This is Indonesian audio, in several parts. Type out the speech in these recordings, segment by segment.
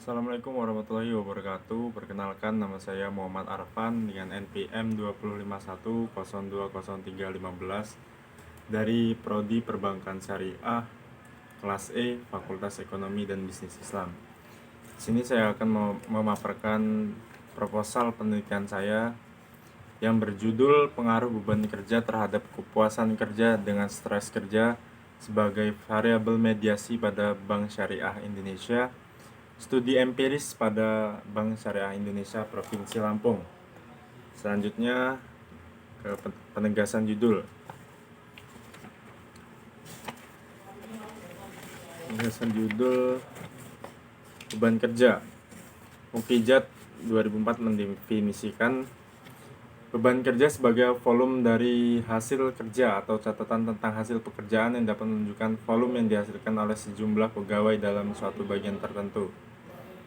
Assalamualaikum warahmatullahi wabarakatuh. Perkenalkan, nama saya Muhammad Arfan dengan NPM 2051020315 dari Prodi Perbankan Syariah kelas E, Fakultas Ekonomi dan Bisnis Islam. Di sini saya akan memaparkan proposal penelitian saya yang berjudul Pengaruh Beban Kerja terhadap Kepuasan Kerja dengan Stres Kerja sebagai variabel mediasi pada Bank Syariah Indonesia. Studi empiris pada Bank Syariah Indonesia Provinsi Lampung. Selanjutnya ke penegasan judul. Penegasan judul beban kerja. Mufijat 2004 mendefinisikan beban kerja sebagai volume dari hasil kerja atau catatan tentang hasil pekerjaan yang dapat menunjukkan volume yang dihasilkan oleh sejumlah pegawai dalam suatu bagian tertentu.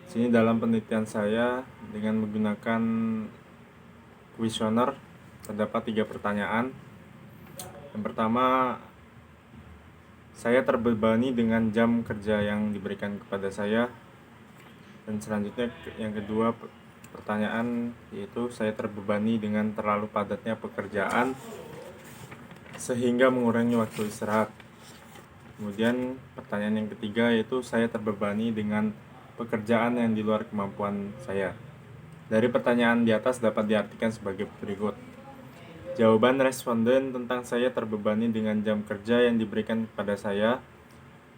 Sini dalam penelitian saya dengan menggunakan kuesioner terdapat 3 pertanyaan. Yang pertama, saya terbebani dengan jam kerja yang diberikan kepada saya. Dan selanjutnya yang kedua pertanyaan yaitu saya terbebani dengan terlalu padatnya pekerjaan sehingga mengurangi waktu istirahat. Kemudian pertanyaan yang ketiga yaitu saya terbebani dengan pekerjaan yang di luar kemampuan saya. Dari pertanyaan di atas dapat diartikan sebagai berikut. Jawaban responden tentang saya terbebani dengan jam kerja yang diberikan kepada saya.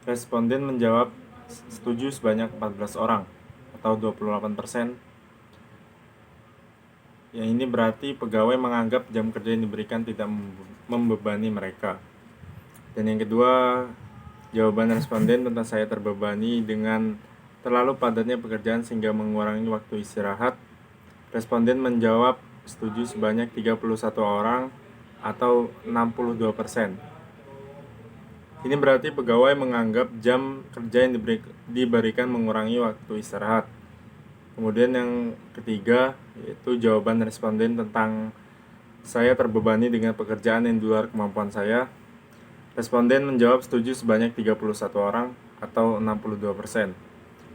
Responden menjawab setuju sebanyak 14 orang atau 28%. Yang ini berarti pegawai menganggap jam kerja yang diberikan tidak membebani mereka. Dan yang kedua, jawaban responden tentang saya terbebani dengan terlalu padatnya pekerjaan sehingga mengurangi waktu istirahat. Responden menjawab setuju sebanyak 31 orang atau 62%. Ini berarti pegawai menganggap jam kerja yang diberikan mengurangi waktu istirahat. Kemudian yang ketiga yaitu jawaban responden tentang saya terbebani dengan pekerjaan yang di luar kemampuan saya. Responden menjawab setuju sebanyak 31 orang atau 62%.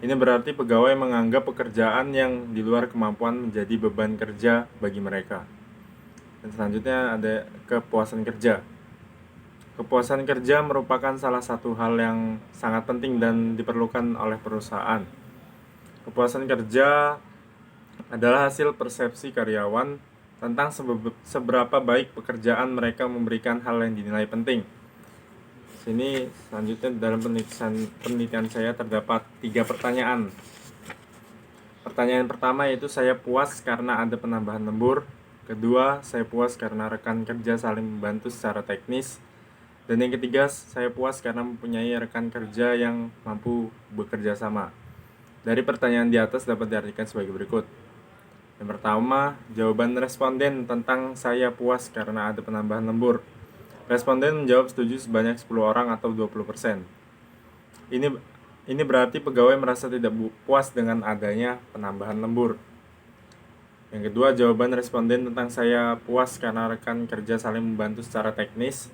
Ini berarti pegawai menganggap pekerjaan yang di luar kemampuan menjadi beban kerja bagi mereka. Dan selanjutnya ada kepuasan kerja. Kepuasan kerja merupakan salah satu hal yang sangat penting dan diperlukan oleh perusahaan. Kepuasan kerja adalah hasil persepsi karyawan tentang seberapa baik pekerjaan mereka memberikan hal yang dinilai penting. Sini selanjutnya dalam penelitian saya terdapat 3 pertanyaan. Pertanyaan pertama yaitu saya puas karena ada penambahan lembur. Kedua, saya puas karena rekan kerja saling membantu secara teknis. Dan yang ketiga, saya puas karena mempunyai rekan kerja yang mampu bekerja sama. Dari pertanyaan di atas dapat diartikan sebagai berikut. Yang pertama, jawaban responden tentang saya puas karena ada penambahan lembur. Responden menjawab setuju sebanyak 10 orang atau 20%. Ini berarti pegawai merasa tidak puas dengan adanya penambahan lembur. Yang kedua, jawaban responden tentang saya puas karena rekan kerja saling membantu secara teknis.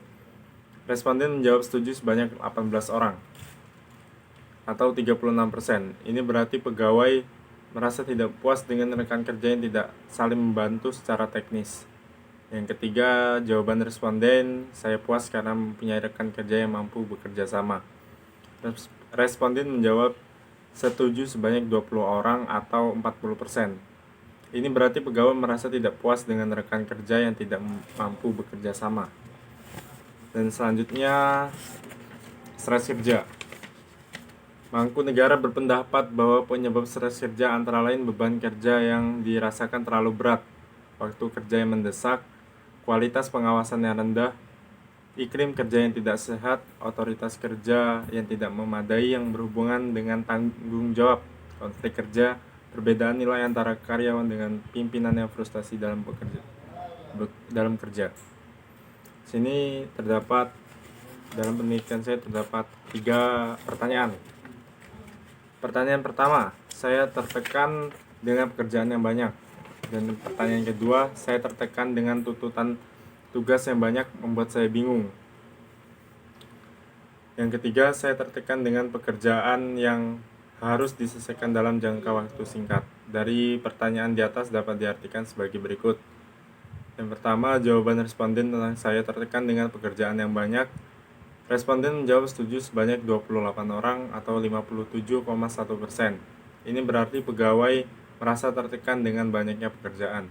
Responden menjawab setuju sebanyak 18 orang atau 36%. Ini berarti pegawai merasa tidak puas dengan rekan kerja yang tidak saling membantu secara teknis. Yang ketiga, jawaban responden, saya puas karena mempunyai rekan kerja yang mampu bekerja sama. Responden menjawab setuju sebanyak 20 orang atau 40%. Ini berarti pegawai merasa tidak puas dengan rekan kerja yang tidak mampu bekerja sama. Dan selanjutnya, stres kerja. Mangkunegara berpendapat bahwa penyebab stres kerja antara lain beban kerja yang dirasakan terlalu berat, waktu kerja yang mendesak, kualitas pengawasan yang rendah, iklim kerja yang tidak sehat, otoritas kerja yang tidak memadai yang berhubungan dengan tanggung jawab, konflik kerja, perbedaan nilai antara karyawan dengan pimpinan yang frustasi dalam kerja. Sini dalam penelitian saya terdapat 3 pertanyaan. Pertanyaan pertama, saya tertekan dengan pekerjaan yang banyak. Dan pertanyaan kedua, saya tertekan dengan tuntutan tugas yang banyak membuat saya bingung. Yang ketiga, saya tertekan dengan pekerjaan yang harus diselesaikan dalam jangka waktu singkat. Dari pertanyaan di atas dapat diartikan sebagai berikut. Yang pertama, jawaban responden tentang saya tertekan dengan pekerjaan yang banyak. Responden menjawab setuju sebanyak 28 orang atau 57,1%. Ini berarti pegawai merasa tertekan dengan banyaknya pekerjaan.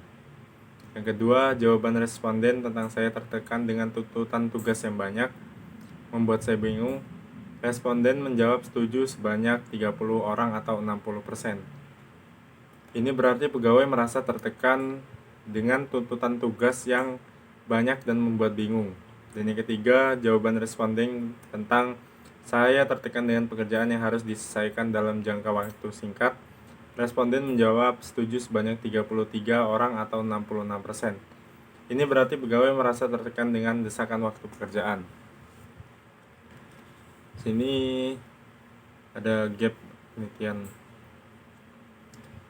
Yang kedua, jawaban responden tentang saya tertekan dengan tuntutan tugas yang banyak membuat saya bingung. Responden menjawab setuju sebanyak 30 orang atau 60%. Ini berarti pegawai merasa tertekan dengan tuntutan tugas yang banyak dan membuat bingung. Dan yang ketiga, jawaban responden tentang saya tertekan dengan pekerjaan yang harus diselesaikan dalam jangka waktu singkat. Responden menjawab setuju sebanyak 33 orang atau 66%. Ini berarti pegawai merasa tertekan dengan desakan waktu pekerjaan. Sini ada gap penelitian.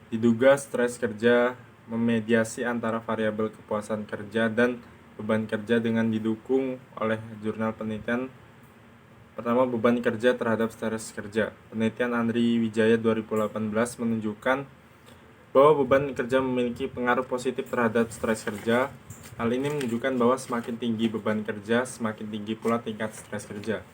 Diduga stres kerja memediasi antara variabel kepuasan kerja dan beban kerja dengan didukung oleh jurnal penelitian. Pertama, beban kerja terhadap stres kerja. Penelitian Andri Wijaya 2018 menunjukkan bahwa beban kerja memiliki pengaruh positif terhadap stres kerja. Hal ini menunjukkan bahwa semakin tinggi beban kerja, semakin tinggi pula tingkat stres kerja.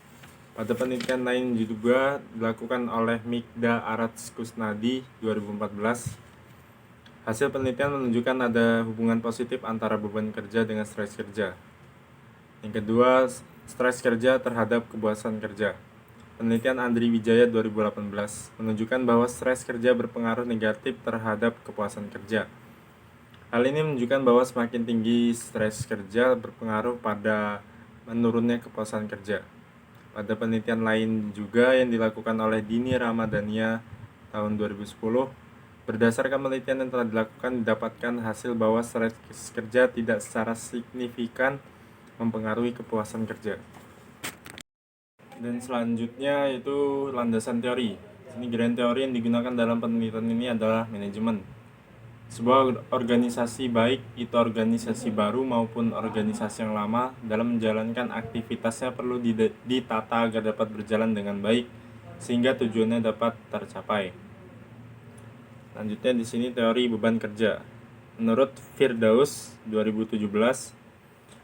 Pada penelitian lain juga dilakukan oleh Mikda Arats Kusnadi 2014. Hasil penelitian menunjukkan ada hubungan positif antara beban kerja dengan stres kerja. Yang kedua, stres kerja terhadap kepuasan kerja. Penelitian Andri Wijaya 2018 menunjukkan bahwa stres kerja berpengaruh negatif terhadap kepuasan kerja. Hal ini menunjukkan bahwa semakin tinggi stres kerja berpengaruh pada menurunnya kepuasan kerja. Pada penelitian lain juga yang dilakukan oleh Dini Ramadhania tahun 2010, berdasarkan penelitian yang telah dilakukan didapatkan hasil bahwa stres kerja tidak secara signifikan mempengaruhi kepuasan kerja. Dan selanjutnya itu landasan teori. Ini grand teori yang digunakan dalam penelitian ini adalah manajemen. Sebuah organisasi, baik itu organisasi baru maupun organisasi yang lama, dalam menjalankan aktivitasnya perlu ditata agar dapat berjalan dengan baik sehingga tujuannya dapat tercapai. Lanjutnya di sini teori beban kerja. Menurut Firdaus 2017,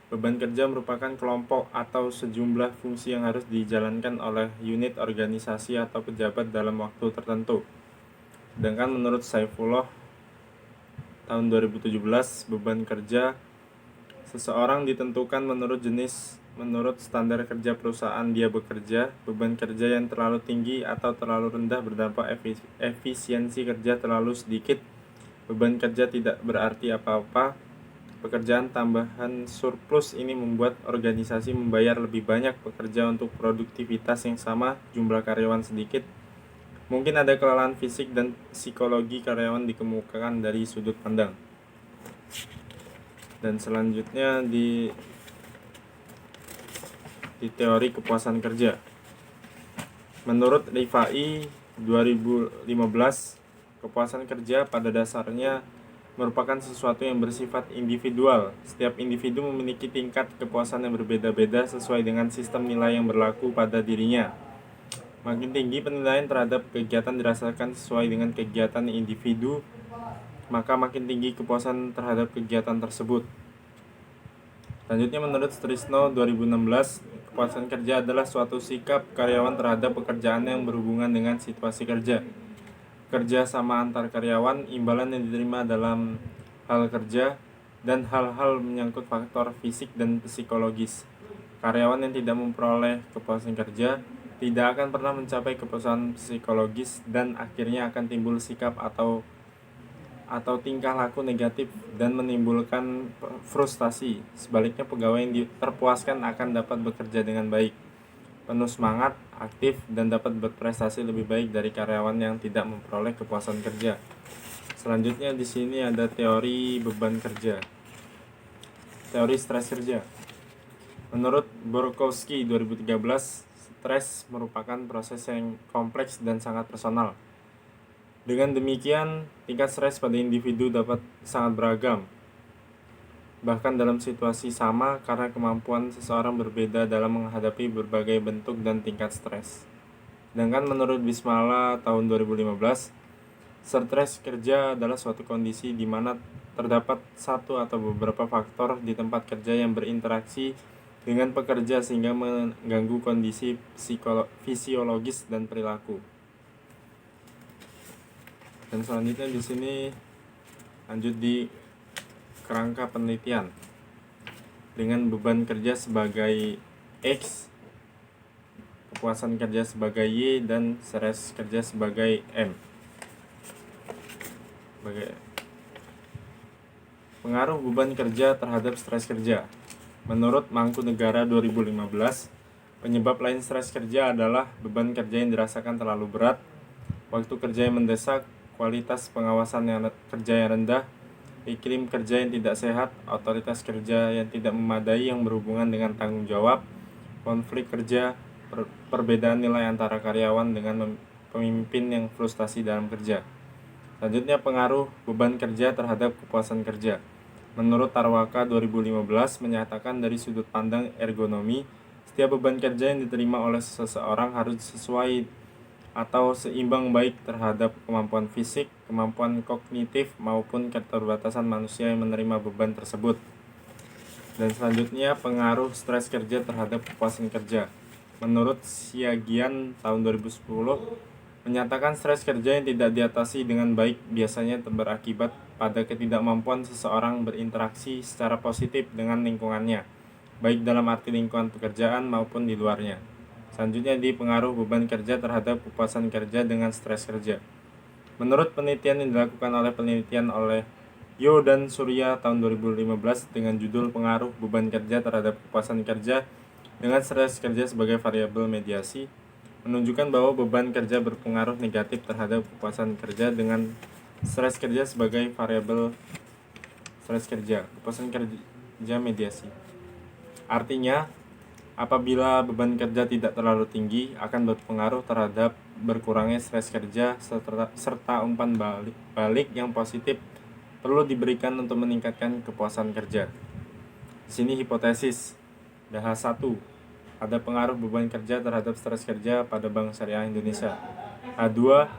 beban kerja merupakan kelompok atau sejumlah fungsi yang harus dijalankan oleh unit organisasi atau pejabat dalam waktu tertentu. Sedangkan menurut Saifullah tahun 2017, beban kerja seseorang ditentukan menurut standar kerja perusahaan dia bekerja. Beban kerja yang terlalu tinggi atau terlalu rendah berdampak efisiensi kerja terlalu sedikit. Beban kerja tidak berarti apa-apa. Pekerjaan tambahan surplus ini membuat organisasi membayar lebih banyak pekerja untuk produktivitas yang sama, jumlah karyawan sedikit. Mungkin ada kelelahan fisik dan psikologi karyawan dikemukakan dari sudut pandang. Dan selanjutnya di teori kepuasan kerja. Menurut Rifai 2015, kepuasan kerja pada dasarnya merupakan sesuatu yang bersifat individual. Setiap individu memiliki tingkat kepuasan yang berbeda-beda sesuai dengan sistem nilai yang berlaku pada dirinya. Makin tinggi penilaian terhadap kegiatan dirasakan sesuai dengan kegiatan individu, maka makin tinggi kepuasan terhadap kegiatan tersebut. Selanjutnya menurut Strisno 2016, kepuasan kerja adalah suatu sikap karyawan terhadap pekerjaan yang berhubungan dengan situasi kerja. Kerja sama antar karyawan, imbalan yang diterima dalam hal kerja, dan hal-hal menyangkut faktor fisik dan psikologis. Karyawan yang tidak memperoleh kepuasan kerja tidak akan pernah mencapai kepuasan psikologis dan akhirnya akan timbul sikap atau tingkah laku negatif dan menimbulkan frustasi. Sebaliknya, pegawai yang terpuaskan akan dapat bekerja dengan baik, penuh semangat, aktif, dan dapat berprestasi lebih baik dari karyawan yang tidak memperoleh kepuasan kerja. Selanjutnya di sini ada teori beban kerja. Teori stres kerja. Menurut Borkowski 2013, stres merupakan proses yang kompleks dan sangat personal. Dengan demikian, tingkat stres pada individu dapat sangat beragam, bahkan dalam situasi sama, karena kemampuan seseorang berbeda dalam menghadapi berbagai bentuk dan tingkat stres. Sedangkan menurut Bismala tahun 2015, stres kerja adalah suatu kondisi di mana terdapat satu atau beberapa faktor di tempat kerja yang berinteraksi dengan pekerja sehingga mengganggu kondisi fisiologis dan perilaku. Dan selanjutnya di sini lanjut di kerangka penelitian dengan beban kerja sebagai X, kepuasan kerja sebagai Y, dan stres kerja sebagai M. Pengaruh beban kerja terhadap stres kerja. Menurut Mangkunegara 2015, penyebab lain stres kerja adalah beban kerja yang dirasakan terlalu berat, waktu kerja yang mendesak, kualitas pengawasan kerja yang rendah, iklim kerja yang tidak sehat, otoritas kerja yang tidak memadai yang berhubungan dengan tanggung jawab, konflik kerja, perbedaan nilai antara karyawan dengan pemimpin yang frustasi dalam kerja. Selanjutnya, pengaruh beban kerja terhadap kepuasan kerja. Menurut Tarwaka 2015 menyatakan dari sudut pandang ergonomi, setiap beban kerja yang diterima oleh seseorang harus sesuai atau seimbang baik terhadap kemampuan fisik, kemampuan kognitif, maupun keterbatasan manusia yang menerima beban tersebut. Dan selanjutnya, pengaruh stres kerja terhadap kepuasan kerja. Menurut Siagian tahun 2010 menyatakan stres kerja yang tidak diatasi dengan baik biasanya berakibat pada ketidakmampuan seseorang berinteraksi secara positif dengan lingkungannya, baik dalam arti lingkungan pekerjaan maupun di luarnya. Selanjutnya, di pengaruh beban kerja terhadap kepuasan kerja dengan stres kerja. Menurut penelitian yang dilakukan oleh Yo dan Surya tahun 2015 dengan judul pengaruh beban kerja terhadap kepuasan kerja dengan stres kerja sebagai variabel mediasi, menunjukkan bahwa beban kerja berpengaruh negatif terhadap kepuasan kerja dengan stres kerja sebagai variabel stres kerja, kepuasan kerja mediasi. Artinya, apabila beban kerja tidak terlalu tinggi, akan berpengaruh terhadap berkurangnya stres kerja serta umpan balik yang positif perlu diberikan untuk meningkatkan kepuasan kerja. Di sini hipotesis DH1, ada pengaruh beban kerja terhadap stres kerja pada Bank Syariah Indonesia. H2,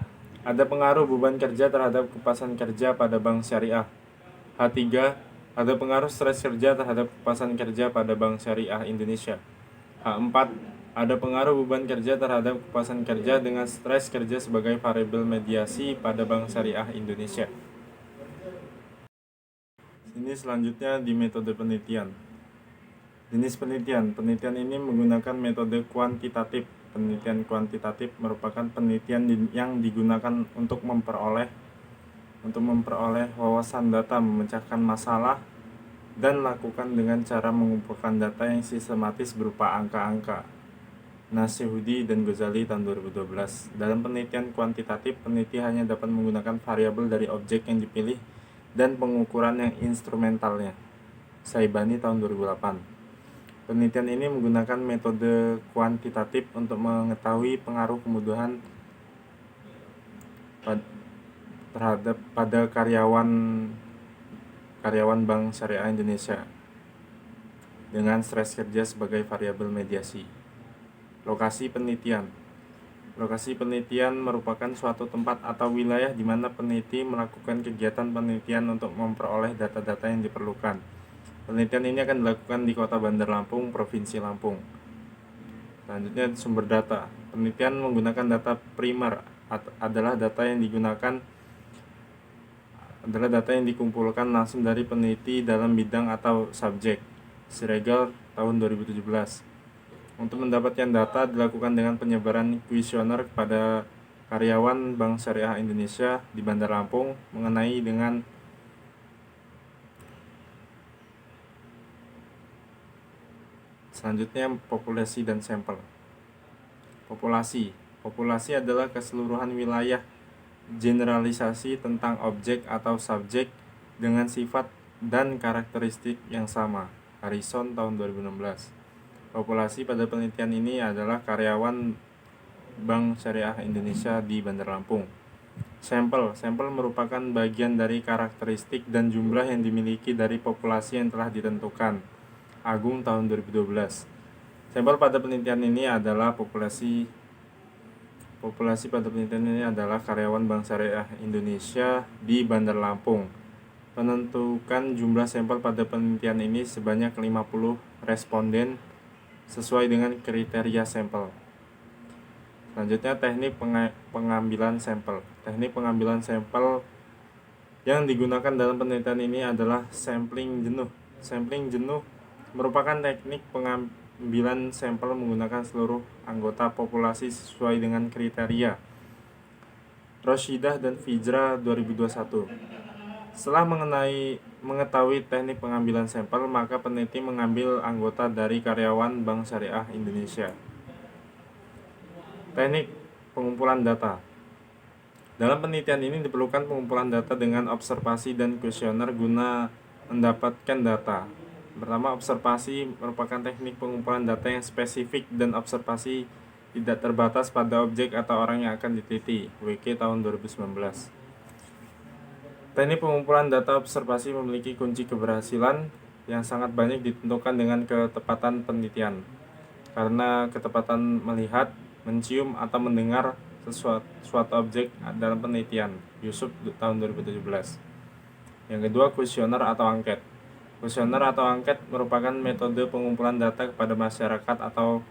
ada pengaruh beban kerja terhadap kepuasan kerja pada Bank Syariah. H3, ada pengaruh stres kerja terhadap kepuasan kerja pada Bank Syariah Indonesia. H4, ada pengaruh beban kerja terhadap kepuasan kerja dengan stres kerja sebagai variabel mediasi pada Bank Syariah Indonesia. Ini selanjutnya di metode penelitian. Jenis penelitian. Penelitian ini menggunakan metode kuantitatif. Penelitian kuantitatif merupakan penelitian yang digunakan untuk memperoleh wawasan data, memecahkan masalah, dan lakukan dengan cara mengumpulkan data yang sistematis berupa angka-angka. Nasihudi dan Ghazali tahun 2012. Dalam penelitian kuantitatif, peneliti hanya dapat menggunakan variabel dari objek yang dipilih dan pengukuran yang instrumentalnya. Saibani tahun 2008. Penelitian ini menggunakan metode kuantitatif untuk mengetahui pengaruh kemudahan pada karyawan Bank Syariah Indonesia dengan stres kerja sebagai variabel mediasi. Lokasi penelitian. Lokasi penelitian merupakan suatu tempat atau wilayah di mana peneliti melakukan kegiatan penelitian untuk memperoleh data-data yang diperlukan. Penelitian ini akan dilakukan di Kota Bandar Lampung, Provinsi Lampung. Selanjutnya, sumber data. Penelitian menggunakan data primer adalah data yang dikumpulkan langsung dari peneliti dalam bidang atau subjek. Siregar tahun 2017. Untuk mendapatkan data dilakukan dengan penyebaran kuesioner kepada karyawan Bank Syariah Indonesia di Bandar Lampung mengenai dengan selanjutnya populasi dan sampel. Populasi adalah keseluruhan wilayah generalisasi tentang objek atau subjek dengan sifat dan karakteristik yang sama. Harrison tahun 2016. Populasi pada penelitian ini adalah karyawan Bank Syariah Indonesia di Bandar Lampung. Sampel merupakan bagian dari karakteristik dan jumlah yang dimiliki dari populasi yang telah ditentukan. Agung tahun 2012. Sampel pada penelitian ini adalah populasi populasi pada penelitian ini adalah karyawan Bank Syariah Indonesia di Bandar Lampung. Penentukan jumlah sampel pada penelitian ini sebanyak 50 responden sesuai dengan kriteria sampel. Selanjutnya teknik pengambilan sampel. Teknik pengambilan sampel yang digunakan dalam penelitian ini adalah sampling jenuh. Sampling jenuh merupakan teknik pengambilan sampel menggunakan seluruh anggota populasi sesuai dengan kriteria. Roshidah dan Fijra 2021. Setelah mengetahui teknik pengambilan sampel, maka peneliti mengambil anggota dari karyawan Bank Syariah Indonesia. Teknik pengumpulan data. Dalam penelitian ini diperlukan pengumpulan data dengan observasi dan kuesioner guna mendapatkan data. Pertama, observasi merupakan teknik pengumpulan data yang spesifik dan observasi tidak terbatas pada objek atau orang yang akan diteliti. WK tahun 2019. Teknik pengumpulan data observasi memiliki kunci keberhasilan yang sangat banyak ditentukan dengan ketepatan penelitian. Karena ketepatan melihat, mencium, atau mendengar suatu objek dalam penelitian. Yusuf tahun 2017. Yang kedua, kuesioner atau angket. Kuesioner atau angket merupakan metode pengumpulan data kepada masyarakat atau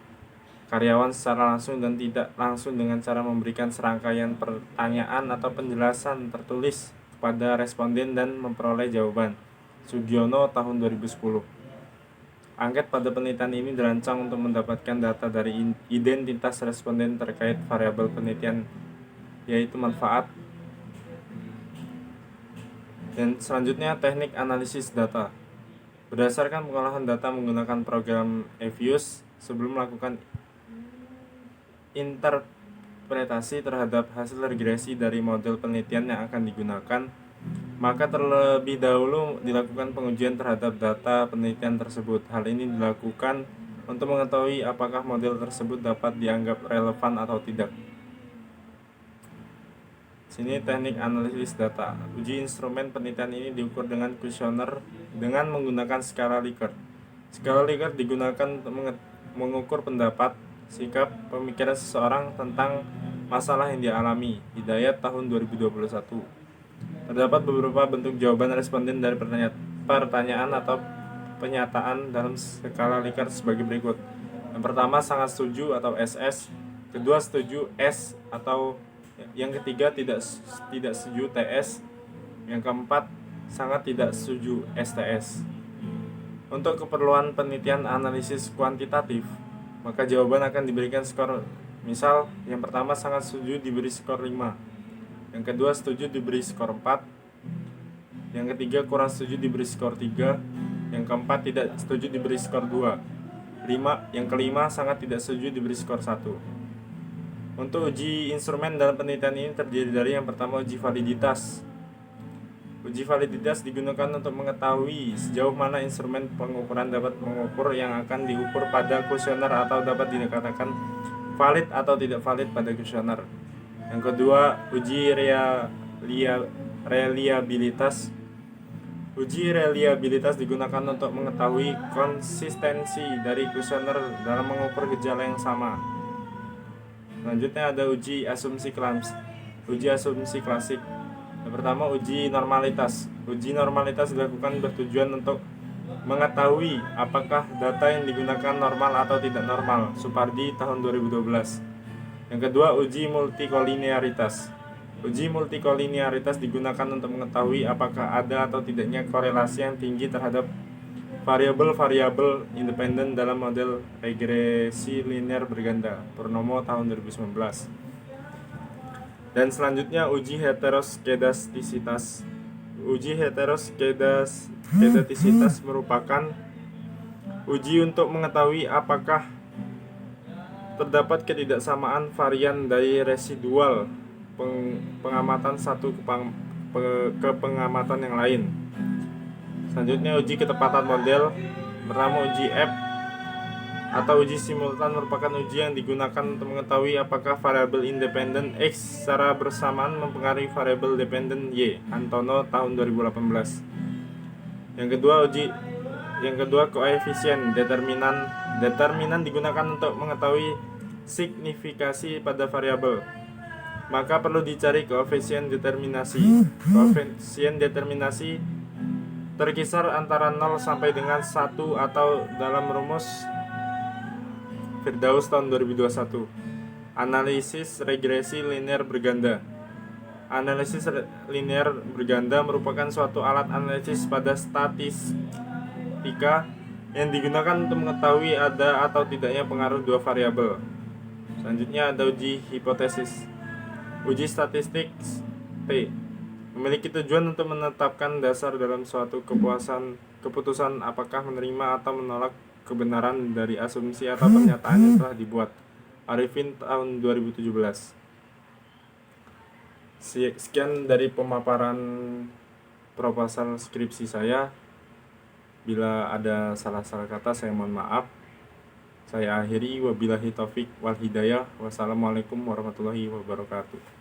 karyawan secara langsung dan tidak langsung dengan cara memberikan serangkaian pertanyaan atau penjelasan tertulis kepada responden dan memperoleh jawaban. Sugiono tahun 2010. Angket pada penelitian ini dirancang untuk mendapatkan data dari identitas responden terkait variabel penelitian, yaitu manfaat. Dan selanjutnya teknik analisis data. Berdasarkan pengolahan data menggunakan program Evius, sebelum melakukan interpretasi terhadap hasil regresi dari model penelitian yang akan digunakan, maka terlebih dahulu dilakukan pengujian terhadap data penelitian tersebut. Hal ini dilakukan untuk mengetahui apakah model tersebut dapat dianggap relevan atau tidak. Sini teknik analisis data. Uji instrumen penelitian ini diukur dengan kuesioner dengan menggunakan skala Likert. Skala Likert digunakan untuk mengukur pendapat, sikap, pemikiran seseorang tentang masalah yang dialami. Hidayat tahun 2021. Terdapat beberapa bentuk jawaban responden dari pertanyaan atau penyataan dalam skala Likert sebagai berikut. Yang pertama, sangat setuju atau SS. Kedua, setuju S atau yang ketiga, tidak setuju TS. Yang keempat, sangat tidak setuju STS. Untuk keperluan penelitian analisis kuantitatif, maka jawaban akan diberikan skor. Misal, yang pertama sangat setuju diberi skor 5. Yang kedua setuju diberi skor 4. Yang ketiga kurang setuju diberi skor 3. Yang keempat tidak setuju diberi skor 2. Yang kelima sangat tidak setuju diberi skor 1. Untuk uji instrumen dalam penelitian ini terdiri dari yang pertama, uji validitas. Uji validitas digunakan untuk mengetahui sejauh mana instrumen pengukuran dapat mengukur yang akan diukur pada kuesioner atau dapat dikatakan valid atau tidak valid pada kuesioner. Yang kedua, uji reliabilitas. Uji reliabilitas digunakan untuk mengetahui konsistensi dari kuesioner dalam mengukur gejala yang sama. Selanjutnya ada uji asumsi klasik. Yang pertama, uji normalitas. Uji normalitas dilakukan bertujuan untuk mengetahui apakah data yang digunakan normal atau tidak normal. Supardi tahun 2012. Yang kedua, uji multikolinearitas. Uji multikolinearitas digunakan untuk mengetahui apakah ada atau tidaknya korelasi yang tinggi terhadap variabel-variabel independen dalam model regresi linear berganda. Purnomo tahun 2019. Dan selanjutnya uji heteroskedastisitas. Uji heteroskedastisitas merupakan uji untuk mengetahui apakah terdapat ketidaksamaan varian dari residual pengamatan satu ke pengamatan yang lain. Selanjutnya uji ketepatan model. Pertama, uji F atau uji simultan merupakan uji yang digunakan untuk mengetahui apakah variabel independen X secara bersamaan mempengaruhi variabel dependen Y. Antono tahun 2018. Yang kedua koefisien determinan. Determinan digunakan untuk mengetahui signifikasi pada variabel. maka perlu dicari koefisien determinasi. Koefisien determinasi terkisar antara 0 sampai dengan 1 atau dalam rumus Firdaus tahun 2021. Analisis regresi linear berganda. Analisis linear berganda merupakan suatu alat analisis pada statistika yang digunakan untuk mengetahui ada atau tidaknya pengaruh dua variabel. Selanjutnya ada uji hipotesis. Uji statistik T memiliki tujuan untuk menetapkan dasar dalam suatu keputusan apakah menerima atau menolak kebenaran dari asumsi atau pernyataan yang telah dibuat. Arifin tahun 2017. Sekian dari pemaparan proposal skripsi saya. Bila ada salah-salah kata saya mohon maaf. Saya akhiri, wabillahi taufik wal hidayah. Wassalamualaikum warahmatullahi wabarakatuh.